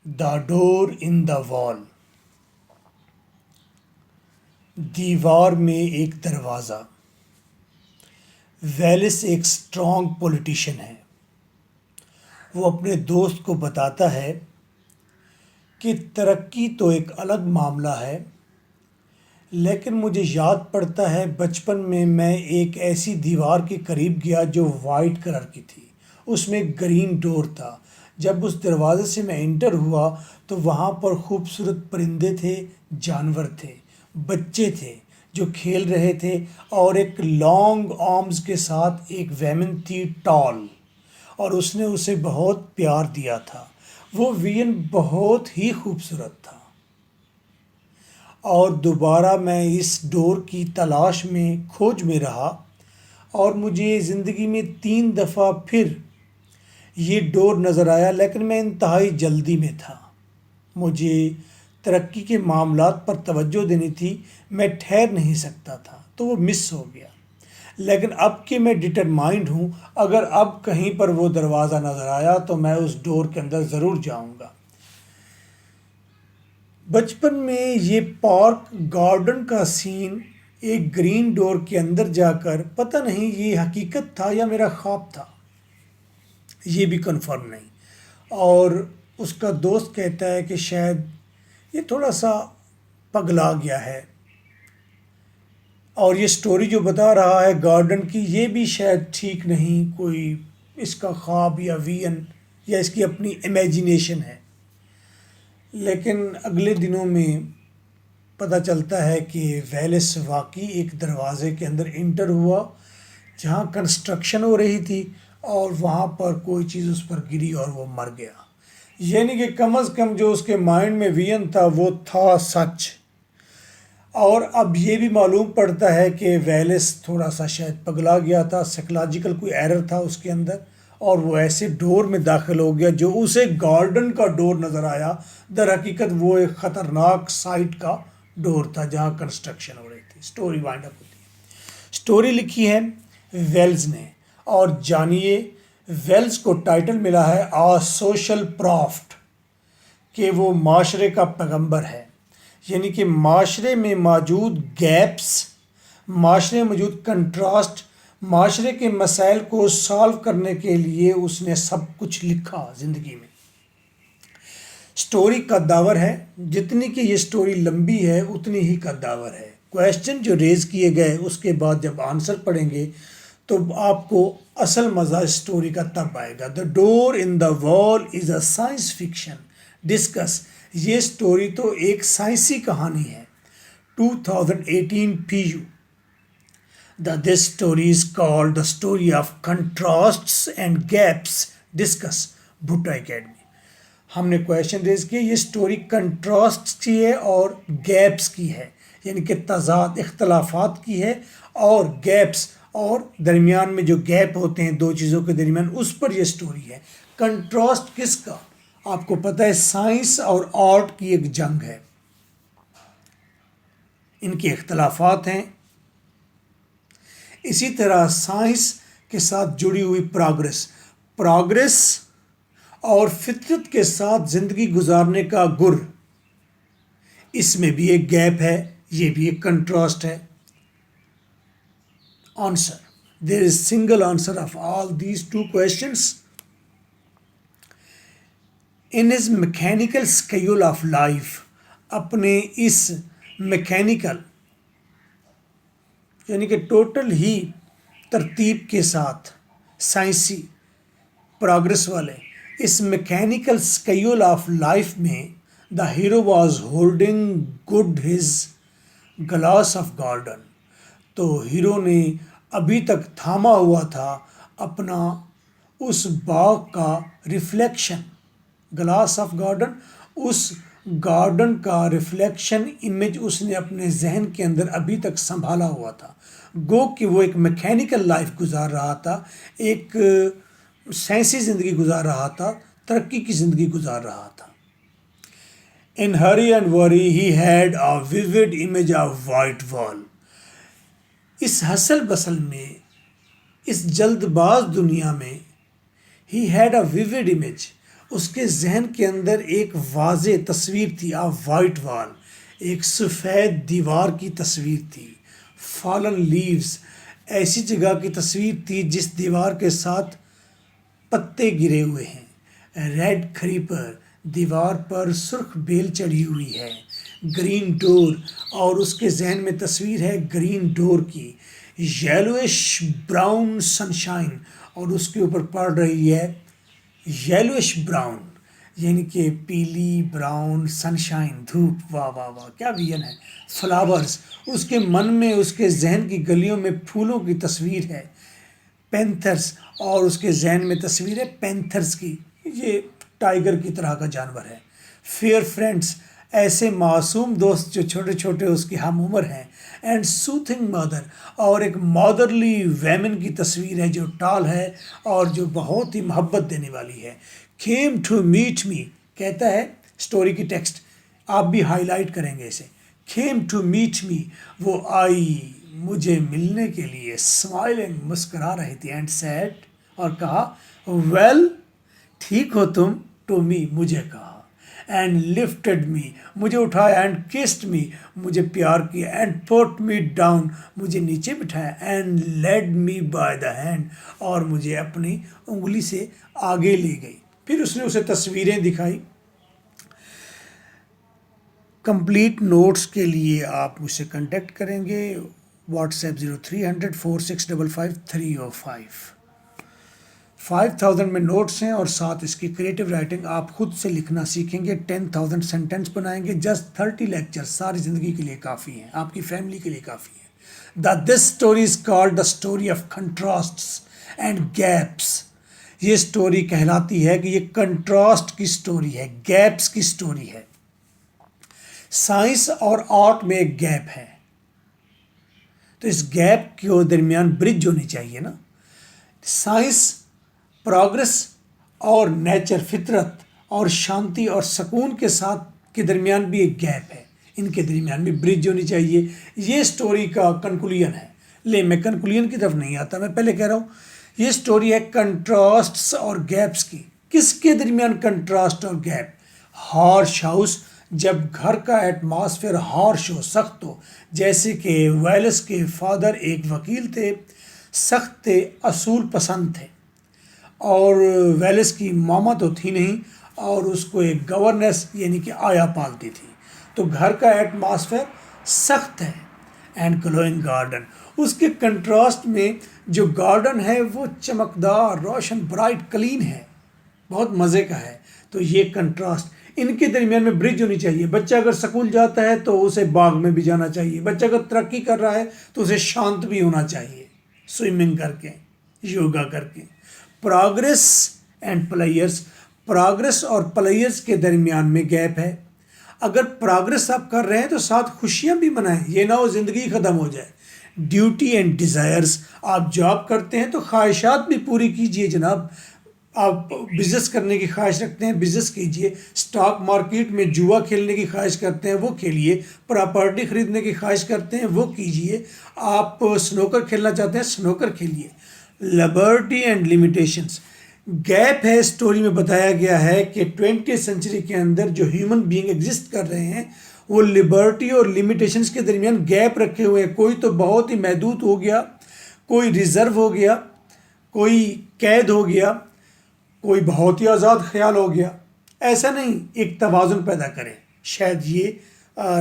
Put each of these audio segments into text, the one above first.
دا ڈور ان دا وال. دیوار میں ایک دروازہ. ویلس ایک اسٹرانگ پولیٹیشین ہے. وہ اپنے دوست کو بتاتا ہے کہ ترقی تو ایک الگ معاملہ ہے، لیکن مجھے یاد پڑتا ہے بچپن میں ایک ایسی دیوار کے قریب گیا جو وائٹ کلر کی تھی. اس میں ایک گرین ڈور تھا. جب اس دروازے سے میں انٹر ہوا تو وہاں پر خوبصورت پرندے تھے، جانور تھے، بچے تھے جو کھیل رہے تھے، اور ایک لانگ آرمز کے ساتھ ایک ویمن تھی ٹال، اور اس نے اسے بہت پیار دیا تھا. وہ وین بہت ہی خوبصورت تھا. اور دوبارہ میں اس ڈور کی تلاش میں کھوج میں رہا، اور مجھے زندگی میں 3 دفعہ پھر یہ ڈور نظر آیا، لیکن میں انتہائی جلدی میں تھا. مجھے ترقی کے معاملات پر توجہ دینی تھی، میں ٹھہر نہیں سکتا تھا، تو وہ مس ہو گیا. لیکن اب کہ میں ڈٹرمائنڈ ہوں، اگر اب کہیں پر وہ دروازہ نظر آیا تو میں اس ڈور کے اندر ضرور جاؤں گا. بچپن میں یہ پارک گارڈن کا سین، ایک گرین ڈور کے اندر جا کر، پتہ نہیں یہ حقیقت تھا یا میرا خواب تھا، یہ بھی کنفرم نہیں. اور اس کا دوست کہتا ہے کہ شاید یہ تھوڑا سا پگلا گیا ہے، اور یہ سٹوری جو بتا رہا ہے گارڈن کی، یہ بھی شاید ٹھیک نہیں، کوئی اس کا خواب یا وین یا اس کی اپنی امیجینیشن ہے. لیکن اگلے دنوں میں پتہ چلتا ہے کہ ویلس واقعی ایک دروازے کے اندر انٹر ہوا جہاں کنسٹرکشن ہو رہی تھی، اور وہاں پر کوئی چیز اس پر گری اور وہ مر گیا. یعنی کہ کم از کم جو اس کے مائنڈ میں وین تھا وہ تھا سچ. اور اب یہ بھی معلوم پڑتا ہے کہ ویلس تھوڑا سا شاید پگلا گیا تھا، سائیکلوجیکل کوئی ایرر تھا اس کے اندر، اور وہ ایسے ڈور میں داخل ہو گیا جو اسے گارڈن کا ڈور نظر آیا، در حقیقت وہ ایک خطرناک سائٹ کا ڈور تھا جہاں کنسٹرکشن ہو رہی تھی. سٹوری وائنڈ اپ ہوتی ہے. سٹوری لکھی ہے ویلز نے، اور جانیے ویلز کو ٹائٹل ملا ہے آ سوشل پرافٹ، کہ وہ معاشرے کا پیغمبر ہے. یعنی کہ معاشرے میں موجود گیپس، معاشرے میں موجود کنٹراسٹ، معاشرے کے مسائل کو سالو کرنے کے لیے اس نے سب کچھ لکھا زندگی میں. سٹوری قداور ہے، جتنی کہ یہ سٹوری لمبی ہے اتنی ہی قداور ہے. کویشچن جو ریز کیے گئے اس کے بعد جب آنسر پڑھیں گے تو آپ کو اصل مزہ سٹوری کا تب آئے گا. دا ڈور ان دا وال از اے سائنس فکشن ڈسکس. یہ سٹوری تو ایک سائنسی کہانی ہے. 2018 PU. This story is called The Story of Contrasts and Gaps. Discuss. Bhutto academy. ہم نے کویشچن ریز کیا، یہ سٹوری کنٹراسٹ کی ہے اور گیپس کی ہے، یعنی کہ تضاد، اختلافات کی ہے، اور گیپس اور درمیان میں جو گیپ ہوتے ہیں دو چیزوں کے درمیان، اس پر یہ سٹوری ہے. کنٹراسٹ کس کا؟ آپ کو پتہ ہے سائنس اور آرٹ کی ایک جنگ ہے، ان کے اختلافات ہیں. اسی طرح سائنس کے ساتھ جڑی ہوئی پروگریس اور فطرت کے ساتھ زندگی گزارنے کا گر، اس میں بھی ایک گیپ ہے، یہ بھی ایک کنٹراسٹ ہے. Answer. There is single answer of all these 2 questions. In his mechanical schedule of life، اپنے اس میکینیکل یعنی کہ ٹوٹل ہی ترتیب کے ساتھ سائنسی پروگریس والے اس میکینیکل اسکیول آف لائف میں، the hero was holding good his glass of garden. تو ہیرو نے ابھی تک تھاما ہوا تھا اپنا اس باغ کا ریفلیکشن، گلاس آف گارڈن، اس گارڈن کا ریفلیکشن امیج اس نے اپنے ذہن کے اندر ابھی تک سنبھالا ہوا تھا. گو کہ وہ ایک میکینیکل لائف گزار رہا تھا، ایک سائنسی زندگی گزار رہا تھا، ترقی کی زندگی گزار رہا تھا. In hurry and worry he had a vivid image of white wall. اس ہسل بسل میں، اس جلد باز دنیا میں he had a vivid image، اس کے ذہن کے اندر ایک واضح تصویر تھی، وائٹ وال، ایک سفید دیوار کی تصویر تھی، فالن لیوز، ایسی جگہ کی تصویر تھی جس دیوار کے ساتھ پتے گرے ہوئے ہیں، ریڈ کریپر، دیوار پر سرخ بیل چڑھی ہوئی ہے، گرین ڈور، اور اس کے ذہن میں تصویر ہے گرین ڈور کی، یلوش براؤن سنشائن، اور اس کے اوپر پڑ رہی ہے یلوش براؤن، یعنی کہ پیلی براؤن سنشائن، دھوپ، واہ واہ واہ کیا ویژن ہے، فلاورز، اس کے من میں، اس کے ذہن کی گلیوں میں پھولوں کی تصویر ہے، پینتھرس، اور اس کے ذہن میں تصویر ہے پینتھرس کی، یہ ٹائیگر کی طرح کا جانور ہے، فیئر فرینڈس، ایسے معصوم دوست جو چھوٹے چھوٹے اس کی ہم عمر ہیں، اینڈ سوتھنگ مدر، اور ایک مادرلی ویمن کی تصویر ہے جو ٹال ہے اور جو بہت ہی محبت دینے والی ہے، came to meet me، کہتا ہے سٹوری کی ٹیکسٹ، آپ بھی ہائی لائٹ کریں گے اسے، came to meet me، وہ آئی مجھے ملنے کے لیے، اسمائلنگ، مسکرا رہی تھی، اینڈ سیڈ، اور کہا، ویل، ٹھیک ہو تم، ٹو می، مجھے کہا، اینڈ لفٹڈ می، مجھے اٹھایا، اینڈ کسڈ می، مجھے پیار کیا، اینڈ پٹ می ڈاؤن، مجھے نیچے بٹھایا، and lead me by the hand, اور مجھے اپنی انگلی سے آگے لے گئی، پھر اس نے اسے تصویریں دکھائی۔ کمپلیٹ نوٹس کے لیے آپ مجھ سے کنٹیکٹ کریں گے، واٹس ایپ 030046555305۔ 5000 میں نوٹس ہیں اور ساتھ اس کی کریٹو رائٹنگ، آپ خود سے لکھنا سیکھیں گے، 10,000 سینٹنس بنائیں گے، جسٹ 30 لیکچر ساری زندگی کے لیے کافی ہیں، آپ کی فیملی کے لیے کافی ہیں۔ This story is called the story of contrasts and gaps, یہ اسٹوری کہلاتی ہے کہ یہ کنٹراسٹ کی اسٹوری ہے، گیپس کی اسٹوری ہے۔ سائنس اور آرٹ میں ایک گیپ ہے، تو اس گیپ کے درمیان برج ہونی چاہیے نا۔ سائنس، پروگرس، اور نیچر، فطرت اور شانتی اور سکون کے ساتھ کے درمیان بھی ایک گیپ ہے، ان کے درمیان بھی برج ہونی چاہیے، یہ سٹوری کا کنکلوژن ہے۔ لے میں کنکلوژن کی طرف نہیں آتا، میں پہلے کہہ رہا ہوں یہ سٹوری ہے کنٹراسٹس اور گیپس کی۔ کس کے درمیان کنٹراسٹ اور گیپ؟ ہارش ہاؤس، جب گھر کا ایٹماسفیئر ہارش ہو، سخت ہو، جیسے کہ ویلس کے فادر ایک وکیل تھے، سخت تھے، اصول پسند تھے، اور ویلس کی ماما تو تھی نہیں، اور اس کو ایک گورنس یعنی کہ آیا پالتی تھی، تو گھر کا ایٹماسفیئر سخت ہے۔ اینڈ گلوئنگ گارڈن، اس کے کنٹراسٹ میں جو گارڈن ہے وہ چمکدار، روشن، برائٹ، کلین ہے، بہت مزے کا ہے، تو یہ کنٹراسٹ، ان کے درمیان میں برج ہونی چاہیے۔ بچہ اگر سکول جاتا ہے تو اسے باغ میں بھی جانا چاہیے، بچہ اگر ترقی کر رہا ہے تو اسے شانت بھی ہونا چاہیے، سوئمنگ کر کے، یوگا کر کے۔ پروگرس اینڈ پلیئرس، پروگرس اور پلیئرس کے درمیان میں گیپ ہے۔ اگر پروگرس آپ کر رہے ہیں تو ساتھ خوشیاں بھی منائیں، یہ نہ ہو زندگی ختم ہو جائے۔ ڈیوٹی اینڈ ڈیزائرز، آپ جاب کرتے ہیں تو خواہشات بھی پوری کیجئے جناب، آپ بزنس کرنے کی خواہش رکھتے ہیں بزنس کیجئے، سٹاک مارکیٹ میں جوا کھیلنے کی خواہش کرتے ہیں وہ کھیلیے، پراپرٹی خریدنے کی خواہش کرتے ہیں وہ کیجئے، آپ سنوکر کھیلنا چاہتے ہیں snooker کھیلیے۔ Liberty and limitations, gap ہے، سٹوری میں بتایا گیا ہے کہ 20th سینچری کے اندر جو ہیومن بینگ ایگزسٹ کر رہے ہیں وہ لبرٹی اور لیمیٹیشنز کے درمیان گیپ رکھے ہوئے ہیں، کوئی تو بہت ہی محدود ہو گیا، کوئی ریزرو ہو گیا، کوئی قید ہو گیا، کوئی بہت ہی آزاد خیال ہو گیا، ایسا نہیں، ایک توازن پیدا کریں۔ شاید یہ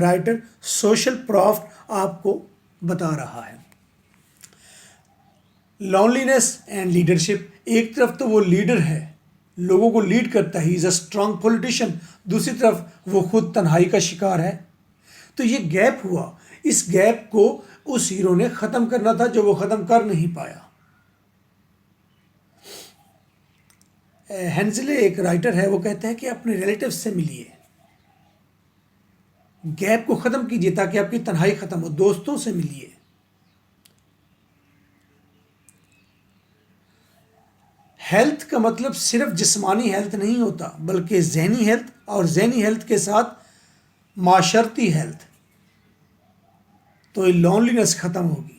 رائٹر سوشل پرافٹ آپ کو بتا رہا ہے۔ لونلینس اینڈ لیڈرشپ، ایک طرف تو وہ لیڈر ہے، لوگوں کو لیڈ کرتا ہے، ہی از اے اسٹرانگ پولیٹیشین، دوسری طرف وہ خود تنہائی کا شکار ہے، تو یہ گیپ ہوا، اس گیپ کو اس ہیرو نے ختم کرنا تھا جو وہ ختم کر نہیں پایا۔ ہینزلے ایک رائٹر ہے، وہ کہتا ہے کہ اپنے ریلیٹیو سے ملیے، گیپ کو ختم کیجیے تاکہ آپ کی تنہائی ختم ہو، دوستوں سے ملیے۔ ہیلتھ کا مطلب صرف جسمانی ہیلتھ نہیں ہوتا بلکہ ذہنی ہیلتھ، اور ذہنی ہیلتھ کے ساتھ معاشرتی ہیلتھ، تو لونلینس ختم ہوگی۔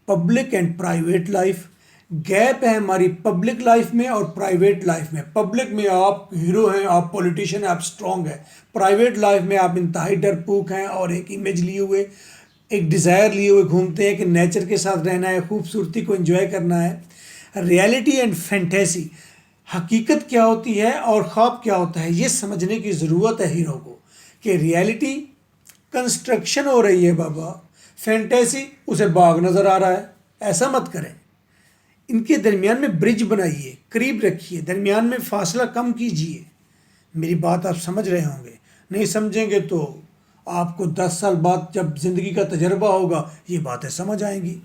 Public and private life, gap ہے ہماری پبلک لائف میں اور پرائیویٹ لائف میں. پبلک میں آپ ہیرو ہیں، آپ پولیٹیشین ہیں، آپ اسٹرانگ ہیں. پرائیویٹ لائف میں آپ انتہائی ڈرپوک ہیں اور ایک امیج لیے ہوئے، ایک ڈیزائر لیے ہوئے گھومتے ہیں کہ نیچر کے ساتھ رہنا ہے، خوبصورتی کو انجوائے کرنا ہے. ریئلٹی اینڈ فینٹیسی، حقیقت کیا ہوتی ہے اور خواب کیا ہوتا ہے، یہ سمجھنے کی ضرورت ہے ہیرو کو کہ ریئلٹی کنسٹرکشن ہو رہی ہے بابا، فینٹیسی اسے باغ نظر آ رہا ہے. ایسا مت کریں. ان کے درمیان میں برج بنائیے، قریب رکھیے، درمیان میں فاصلہ کم کیجیے. میری بات آپ سمجھ رہے ہوں گے. نہیں سمجھیں گے تو آپ کو 10 سال بعد جب زندگی کا تجربہ ہوگا یہ باتیں سمجھ آئیں گی.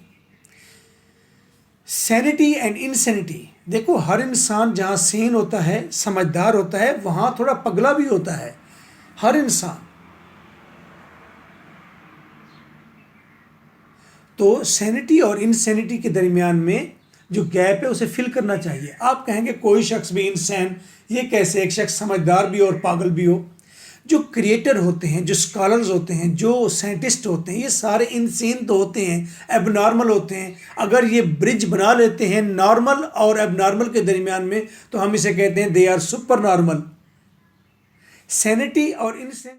سینٹی اینڈ انسینٹی، دیکھو ہر انسان جہاں سین ہوتا ہے، سمجھدار ہوتا ہے، وہاں تھوڑا پگلا بھی ہوتا ہے ہر انسان. تو سینٹی اور انسینٹی کے درمیان میں جو گیپ ہے اسے فل کرنا چاہیے. آپ کہیں گے کوئی شخص بھی انسان، یہ کیسے ایک شخص سمجھدار بھی اور پاگل بھی ہو؟ جو کریٹر ہوتے ہیں، جو اسکالرز ہوتے ہیں، جو سائنٹسٹ ہوتے ہیں، یہ سارے انسین تو ہوتے ہیں، ایب نارمل ہوتے ہیں. اگر یہ برج بنا لیتے ہیں نارمل اور ایب نارمل کے درمیان میں تو ہم اسے کہتے ہیں دے آر سپر نارمل. سینٹی اور انسینٹی